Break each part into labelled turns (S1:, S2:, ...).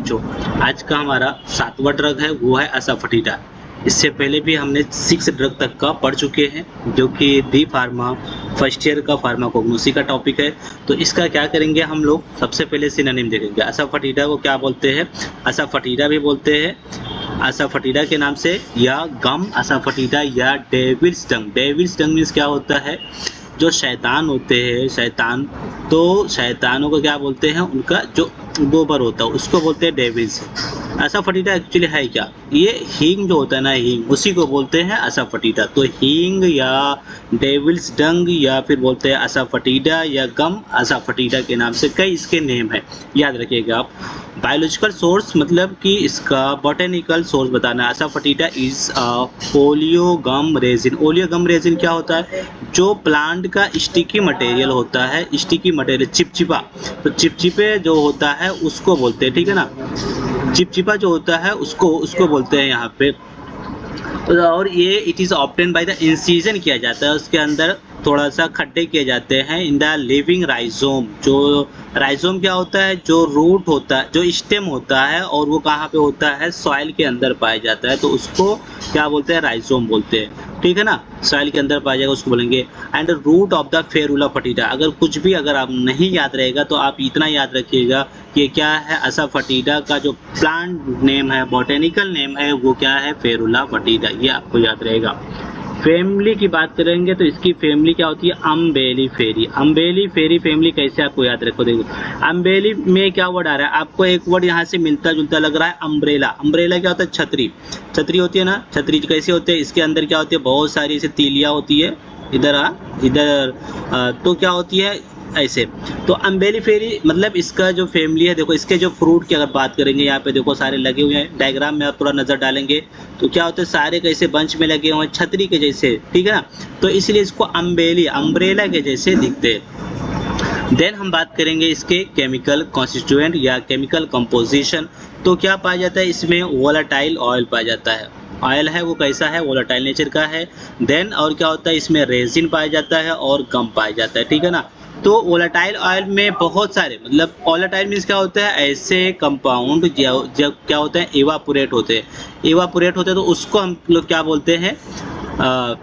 S1: बच्चों, आज का हमारा 7वां ड्रग है वो है असाफेटिडा। इससे पहले भी हमने 6 ड्रग तक का पढ़ चुके हैं जो कि डी फार्मा फर्स्ट ईयर का फार्माकोग्नोसी का टॉपिक है। तो इसका क्या करेंगे हम लोग, सबसे पहले सिनोनिम देखेंगे। असाफेटिडा को क्या बोलते हैं? असाफेटिडा भी बोलते हैं असाफेटिडा के नाम से, या गम असाफेटिडा, या डेविल्स डंग। डेविल्स डंग मीन्स क्या होता है? जो शैतान होते हैं, शैतान, तो शैतानों को क्या बोलते हैं? उनका जो गोबर होता है उसको बोलते हैं डेविल्स। असाफेटिडा एक्चुअली है क्या? ये हींग जो होता है ना, हींग, उसी को बोलते हैं असाफेटिडा। तो हींग या डेविल्स डंग या फिर बोलते हैं असाफेटिडा या गम असाफेटिडा के नाम से कई इसके नेम है, याद रखिएगा आप। बायोलॉजिकल सोर्स मतलब कि इसका बॉटेनिकल सोर्स बताना है। Asafoetida is oleogum resin. Oleogum resin क्या होता है? जो प्लांट का स्टिकी मटेरियल होता है, स्टिकी मटेरियल, चिपचिपा, तो चिपचिपे जो होता है उसको बोलते हैं, ठीक है ना। चिपचिपा जो होता है उसको बोलते हैं यहाँ पे। और ये it is obtain by the incision किया जाता है, उसके अंदर थोड़ा सा खड्डे किए जाते हैं इन द लिविंग राइजोम। जो राइजोम क्या होता है? जो रूट होता है, जो स्टेम होता है, और वो कहाँ पे होता है? सॉइल के अंदर पाया जाता है, तो उसको क्या बोलते हैं? राइजोम बोलते हैं, ठीक है ना। सॉइल के अंदर पाया जाएगा उसको बोलेंगे। And root of the Ferula foetida. अगर कुछ भी अगर आप नहीं याद रहेगा तो आप इतना याद रखिएगा कि क्या है? असाफेटिडा का जो प्लांट नेम है, बॉटेनिकल नेम है, वो क्या है? फेरुला फटीडा, ये आपको याद रहेगा। फैमिली की बात करेंगे तो इसकी फैमिली क्या होती है? अम्बेलिफेरी। अम्बेलिफेरी फैमिली कैसे आपको याद रखो, देखो अम्बेली में क्या वर्ड आ रहा है आपको? एक वर्ड यहाँ से मिलता जुलता लग रहा है, अम्ब्रेला। अम्ब्रेला क्या होता है? छतरी। छतरी होती है ना, छतरी कैसे होते हैं? इसके अंदर क्या होती है? बहुत सारी ऐसे तीलियाँ होती है, इधर तो क्या होती है? ऐसे। तो अम्बेलिफेरी मतलब इसका जो फैमिली है, देखो इसके जो फ्रूट की अगर बात करेंगे, यहाँ पे देखो सारे लगे हुए हैं, डायग्राम में आप थोड़ा नजर डालेंगे तो क्या होता है? सारे कैसे बंच में लगे हुए हैं, छतरी के जैसे, ठीक है ना। तो इसलिए इसको अम्ब्रेला के जैसे दिखते हैं। देन हम बात करेंगे इसके केमिकल कॉन्स्टिट्यूएंट या केमिकल कंपोजिशन। तो क्या पाया जाता है इसमें? वोलाटाइल ऑयल पाया जाता है। ऑयल है वो कैसा है? वोलाटाइल नेचर का है। देन और क्या होता है? इसमें रेजिन पाया जाता है और गम पाया जाता है, ठीक है ना। तो वोलाटाइल ऑयल में बहुत सारे, मतलब वोलाटाइल मीन्स क्या होता है? ऐसे कंपाउंड जब क्या होते हैं? इवापोरेट होते हैं। इवापोरेट होते हैं तो उसको हम लोग क्या बोलते हैं?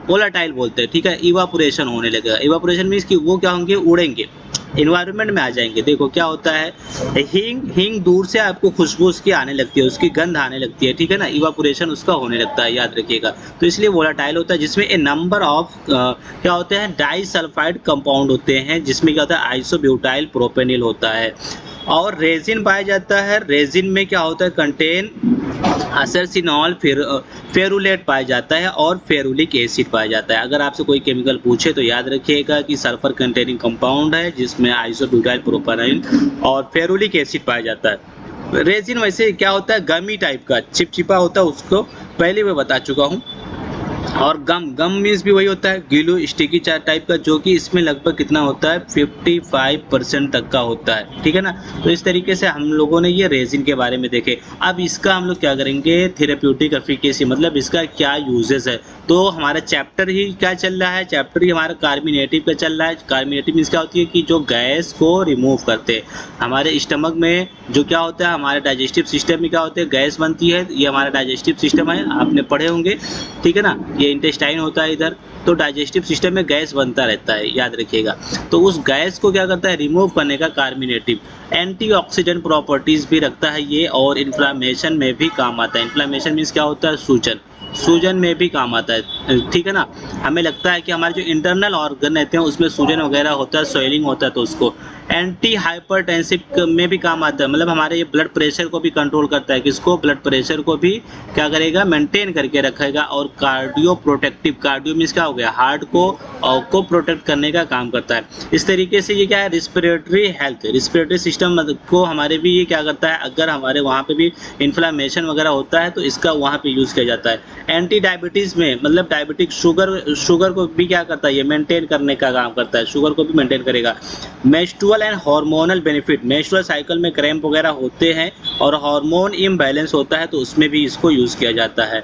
S1: वोलाटाइल बोलते हैं, ठीक है। इवापोरेशन होने लगेगा। इवापोरेशन मीन्स कि वो क्या होंगे? उड़ेंगे, इन्वायरमेंट में आ जाएंगे। देखो क्या होता है? हींग दूर से आपको खुशबू उसकी आने लगती है, उसकी गंध आने लगती है, ठीक है ना। इवापोरेशन उसका होने लगता है, याद रखिएगा। तो इसलिए वोलाटाइल होता है, जिसमें ए नंबर ऑफ क्या होते हैं? डाइसल्फाइड कंपाउंड होते हैं, जिसमें क्या होता है? आइसोब्यूटाइल प्रोपेनिल होता है। और रेजिन पाया जाता है। रेजिन में क्या होता है? कंटेन असरसिनॉल, फेरुलेट पाया जाता है और फेरुलिक एसिड पाया जाता है। अगर आपसे कोई केमिकल पूछे तो याद रखिएगा कि सल्फर कंटेनिंग कंपाउंड है, जिसमें आइसोब्यूटाइल प्रोपेनिल और फेरुलिक एसिड पाया जाता है। रेजिन वैसे क्या होता है? गमी टाइप का, चिपचिपा होता है, उसको पहले मैं बता चुका हूँ। और गम मीन्स भी वही होता है, गीलू स्टिकी टाइप का, जो कि इसमें लगभग कितना होता है? 55% तक का होता है, ठीक है ना। तो इस तरीके से हम लोगों ने ये रेजिन के बारे में देखे। अब इसका हम लोग क्या करेंगे? थेरेप्यूटिक एफिकेसी, मतलब इसका क्या यूजेस है। तो हमारा चैप्टर ही क्या चल रहा है? चैप्टर ही हमारा कार्मिनेटिव का चल रहा है। कार्मिनेटिव मीन्स क्या होती है? कि जो गैस को रिमूव करते हैं। हमारे स्टमक में जो क्या होता है? हमारे डाइजेस्टिव सिस्टम में क्या होते हैं? गैस बनती है। ये हमारा डाइजेस्टिव सिस्टम है, आपने पढ़े होंगे, ठीक है ना। ये इंटेस्टाइन होता है इधर। तो डाइजेस्टिव सिस्टम में गैस बनता रहता है, याद रखिएगा। तो उस गैस को क्या करता है? रिमूव करने का कार्मिनेटिव। एंटीऑक्सीडेंट प्रॉपर्टीज भी रखता है ये, और इन्फ्लामेशन में भी काम आता है। इन्फ्लामेशन मीन्स क्या होता है? सूजन। सूजन में भी काम आता है, ठीक है ना। हमें लगता है कि हमारे जो इंटरनल ऑर्गन रहते हैं उसमें सूजन वगैरह होता है, स्वेलिंग होता है, तो उसको एंटी हाइपरटेंसिव में भी काम आता है। मतलब हमारे ये ब्लड प्रेशर को भी कंट्रोल करता है। किसको? ब्लड प्रेशर को भी क्या करेगा? मेंटेन करके रखेगा। और कार्डियो प्रोटेक्टिव, कार्डियो मीन्स क्या हो गया? हार्ट को प्रोटेक्ट करने का काम करता है। इस तरीके से ये क्या है? रिस्पिरेटरी हेल्थ, रिस्पिरेटरी सिस्टम को हमारे भी ये क्या करता है? अगर हमारे वहाँ पे भी इन्फ्लामेशन वगैरह होता है तो इसका वहाँ पे यूज़ किया जाता है। एंटी डायबिटीज़ में, मतलब डायबिटिक शुगर को भी क्या करता है? ये मेंटेन करने का काम करता है, शुगर को भी मेंटेन करेगा। Menstrual and hormonal benefit, menstrual cycle में क्रैम्प वगैरह होते हैं और हार्मोन इम्बैलेंस होता है तो उसमें भी इसको यूज़ किया जाता है।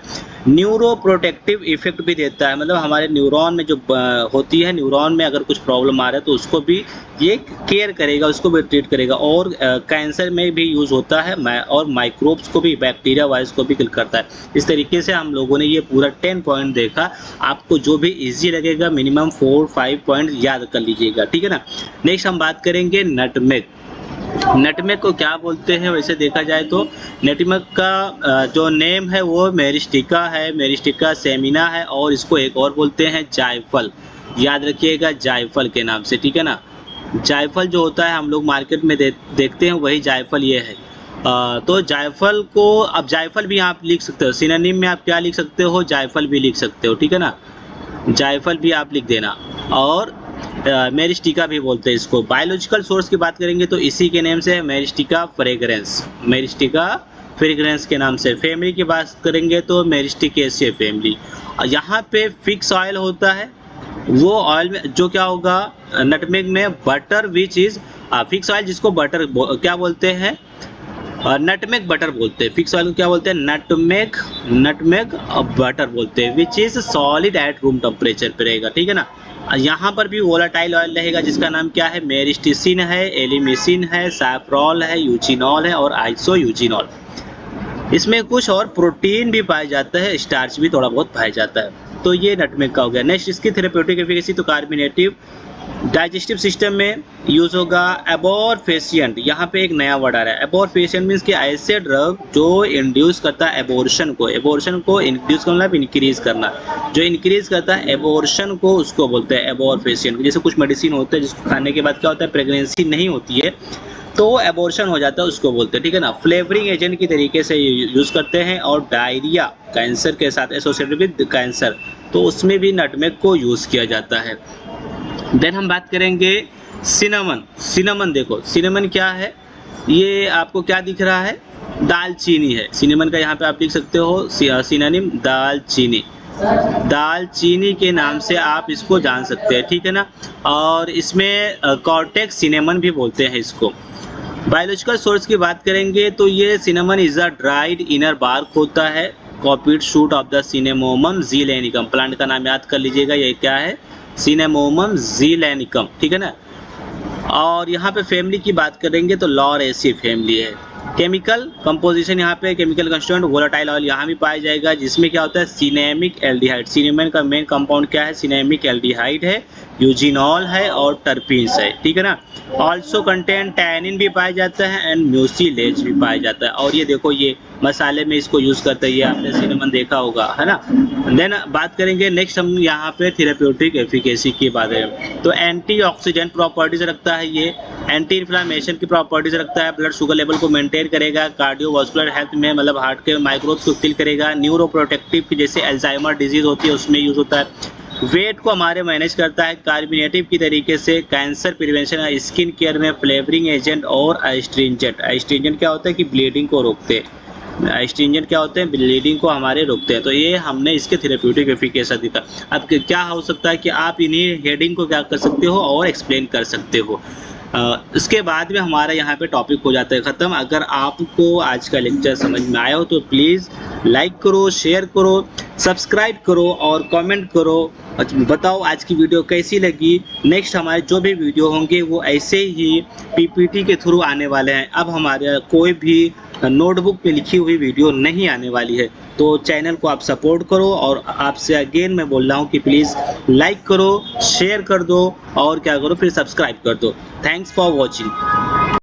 S1: न्यूरो प्रोटेक्टिव इफेक्ट भी देता है, मतलब हमारे न्यूरॉन में जो होती है, न्यूरॉन में अगर कुछ प्रॉब्लम आ रहा है तो उसको भी ये केयर करेगा, उसको भी ट्रीट करेगा। और कैंसर में भी यूज़ होता है, और माइक्रोब्स को भी, बैक्टीरिया वाइज को भी किल करता है। इस तरीके से हम लोगों ने ये पूरा 10 पॉइंट देखा। आपको जो भी ईजी लगेगा मिनिमम 4-5 पॉइंट याद कर लीजिएगा, ठीक है ना। नेक्स्ट हम बात करेंगे नटमेग। नटमेग को क्या बोलते हैं वैसे देखा जाए तो नटमेग का जो नेम है वो मेरिस्टिका है, मेरिस्टिका सेमिना है, और इसको एक और बोलते हैं जायफल। याद रखिएगा जायफल के नाम से, ठीक है ना। जायफल जो होता है हम लोग मार्केट में देखते हैं, वही जायफल ये है। तो जायफल को, अब जायफल भी आप लिख सकते हो, सिनोनिम में आप क्या लिख सकते हो, जायफल भी लिख सकते हो, ठीक है ना। जायफल भी आप लिख देना। और मेरिस्टिका भी बोलते हैं इसको। बायोलॉजिकल सोर्स की बात करेंगे तो इसी के नेम से मेरिस्टिका फ्रेग्रेंस, मेरिस्टिका फ्रेग्रेंस के नाम से। फैमिली की बात करेंगे तो मेरिस्टिकेसिए फैमिली। यहाँ पे फिक्स ऑयल होता है, वो ऑयल में जो क्या होगा नटमेग में butter which is fix oil, जिसको बटर क्या बोलते हैं, नटमेग बटर बोलते हैं। फिक्स ऑयल को क्या बोलते हैं, नटमेग बटर बोलते हैं, which is solid at room temperature पे रहेगा, ठीक है ना। यहाँ पर भी वोलाटाइल ऑयल रहेगा जिसका नाम क्या है, मेरिस्टिसिन है, एलिमिसिन है, सैफ्रॉल है, यूचिनॉल है और आइसोयूचिनॉल। इसमें कुछ और प्रोटीन भी पाया जाता है, स्टार्च भी थोड़ा बहुत पाया जाता है। तो ये नटमेग का हो गया। नेक्स्ट इसकी थेरेप्यूटिक एफिकेसी तो कार्बोनेटिव डाइजेस्टिव सिस्टम में यूज होगा। एबॉर्फेशिएंट, यहाँ पे एक नया वर्ड आ रहा है। एबॉर्फेशिएंट मीन्स कि ऐसे ड्रग जो इंड्यूस करता है एबॉर्शन को इंड्यूस करना, इंक्रीज करना, जो इंक्रीज करता है एबॉर्शन को, उसको बोलते हैं एबॉर्फेशिएंट। जैसे कुछ मेडिसिन होते हैं जिसको खाने के बाद क्या होता है, प्रेगनेंसी नहीं होती है तो एबॉर्शन हो जाता है, उसको बोलते हैं, ठीक है ना। फ्लेवरिंग एजेंट की तरीके से यूज करते हैं। और डायरिया कैंसर के साथ एसोसिएटेड विद कैंसर, तो उसमें भी नटमेग को यूज किया जाता है। देन हम बात करेंगे सिनेमन। देखो सिनेमन क्या है, ये आपको क्या दिख रहा है, दालचीनी है। सिनेमन का यहाँ पे आप लिख सकते हो सिनोनिम दालचीनी के नाम से आप इसको जान सकते हैं, ठीक है ना। और इसमें कॉर्टेक्स सिनेमन भी बोलते हैं इसको। बायोलॉजिकल सोर्स की बात करेंगे तो ये cinnamon is a dried inner bark होता है, coppiced shoot of the Cinnamomum zeylanicum. Plant का नाम याद कर लीजिएगा, ये क्या है, सिनेमोमम ज़ीलेनिकम, ठीक है ना। और यहाँ पे फैमिली की बात करेंगे तो लॉरेसी फैमिली है। केमिकल कंपोजिशन, यहाँ पे केमिकल कंस्टिट्यूएंट वोलाटाइल ऑयल यहाँ भी पाया जाएगा, जिसमें क्या होता है, सिनेमिक एल्डिहाइड। सिनेमन का मेन कंपाउंड क्या है, सिनेमिक एल्डिहाइड है, यूजिनॉल है और टर्पीन्स है, ठीक है ना। ऑल्सो कंटेन टैनिन भी पाया जाता है एंड म्यूसिलेज भी पाया जाता है। और ये देखो ये मसाले में इसको यूज करते हैं, ये आपने सिनेमन देखा होगा, है ना। देन बात करेंगे नेक्स्ट हम यहाँ पे थेरेप्यूटिक एफिकेसी की बात है तो एंटीऑक्सीडेंट प्रॉपर्टीज रखता है, ये एंटी इन्फ्लामेशन की प्रॉपर्टीज रखता है, ब्लड शुगर लेवल को मेंटेन करेगा, कार्डियोवास्कुलर हेल्थ में मतलब हार्ट के माइक्रोब्स को किल करेगा, न्यूरो प्रोटेक्टिव की जैसे अल्जाइमर डिजीज होती है उसमें यूज होता है, वेट को हमारे मैनेज करता है, कार्बोनेटिव की तरीके से कैंसर प्रिवेंशन, स्किन केयर में फ्लेवरिंग एजेंट और एस्ट्रिंजेंट क्या होता है कि ब्लीडिंग को रोकते हैं, एस्ट्रिंजेंट क्या होते हैं, ब्लीडिंग को हमारे रोकते हैं। तो ये हमने इसके थेरेप्यूटिक एफिकेसी दिखा। अब क्या हो सकता है कि आप इन्हीं हेडिंग को क्या कर सकते हो और एक्सप्लेन कर सकते हो। इसके बाद में हमारा यहाँ पे टॉपिक हो जाता है ख़त्म। अगर आपको आज का लेक्चर समझ में आया हो तो प्लीज़ लाइक करो, शेयर करो, सब्सक्राइब करो और कमेंट करो, बताओ आज की वीडियो कैसी लगी। नेक्स्ट हमारे जो भी वीडियो होंगे वो ऐसे ही पीपीटी के थ्रू आने वाले हैं। अब हमारे कोई भी नोटबुक पे लिखी हुई वीडियो नहीं आने वाली है, तो चैनल को आप सपोर्ट करो। और आपसे अगेन मैं बोल रहा हूँ कि प्लीज़ लाइक करो, शेयर कर दो और क्या करो, फिर सब्सक्राइब कर दो। Thanks for watching.